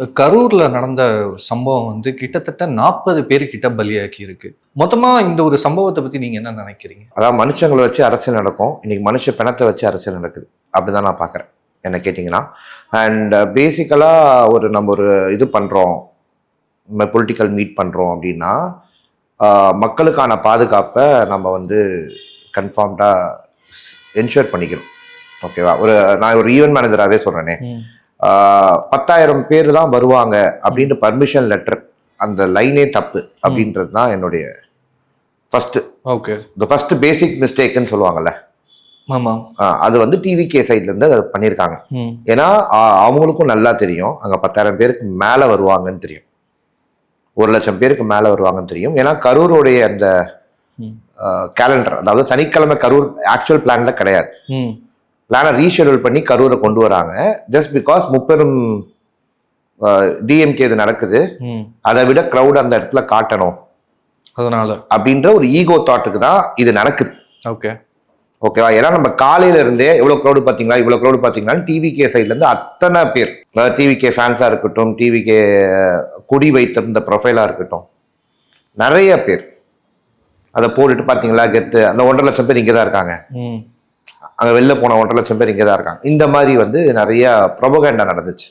கரூர்ல நடந்த ஒரு சம்பவம் வந்து கிட்டத்தட்ட 40 பேரு கிட்ட பலியாக்கி இருக்கு. மொத்தமா இந்த ஒரு சம்பவத்த பத்தி நீங்க என்ன நினைக்கிறீங்க? அதாவது மனுஷங்கள வச்சு அரசியல் நடக்கும். இன்னைக்கு மனுஷ பிணத்த வச்சு அரசியல் நடக்குது. அப்படிதான் நான் பார்க்குறேன். என்ன கேட்டிங்கன்னா. அண்ட் பேசிக்கலா நம்ம ஒரு இது பண்றோம். பொலிட்டிக்கல் மீட் பண்றோம் அப்படின்னா, மக்களுக்கான பாதுகாப்ப நம்ம வந்து கன்ஃபார்ம்டா என்ஷூர் பண்ணிக்கிறோம். ஓகேவா? நான் ஒரு ஈவென்ட் மேனேஜராகவே சொல்றேனே. 10,000 பேர் தான் வருவாங்க அப்படின்ற பர்மிஷன் லெட்டர் அந்த லைனே தப்பு அப்படின்றது தான் என்னுடைய ஃபர்ஸ்ட் பேசிக் மிஸ்டேக்னு சொல்லுவாங்கல்ல. ஆமா. அது வந்து டிவிகே சைட்ல இருந்து அதை பண்ணியிருக்காங்க. ஏன்னா அவங்களுக்கும் நல்லா தெரியும் அங்க 10,000 பேருக்கு மேல வருவாங்கன்னு தெரியும். 1,00,000 பேருக்கு மேல வருவாங்கன்னு தெரியும். ஏன்னா கரூருடைய அந்த கேலண்டர், அதாவது சனிக்கிழமை கரூர் ஆக்சுவல் பிளான்ல கிடையாது. பிளானை ரீஷெடியூல் பண்ணி கரூரை கொண்டு வராங்க. ஜஸ்ட் பிகாஸ் முப்பெரும் டிஎம்கே இது நடக்குது, அதை விட கிரௌட் அந்த இடத்துல காட்டணும் அதனால அப்படின்ற ஒரு ஈகோ தாட்டுக்கு தான் இது நடக்குது. ஓகேவா? ஏன்னா நம்ம காலையில இருந்தே எவ்வளவு க்ரௌடு பாத்தீங்களா, இவ்வளவு க்ரௌடு பாத்தீங்களா, டிவிகே சைட்ல இருந்து அத்தனை பேர், டிவிகே ஃபேன்ஸா இருக்கட்டும், டிவிகே குடி வைத்திருந்த ப்ரொஃபைலா இருக்கட்டும், நிறைய பேர் அதை போட்டுட்டு பாத்தீங்களா கெத்து. அந்த 1,50,000 பேர் இங்கதான் இருக்காங்க, அங்க வெளில போன 1,50,000 பேர் இங்கதான் இருக்காங்க. இந்த மாதிரி வந்து நிறைய ப்ரொபகண்டா நடந்துச்சு.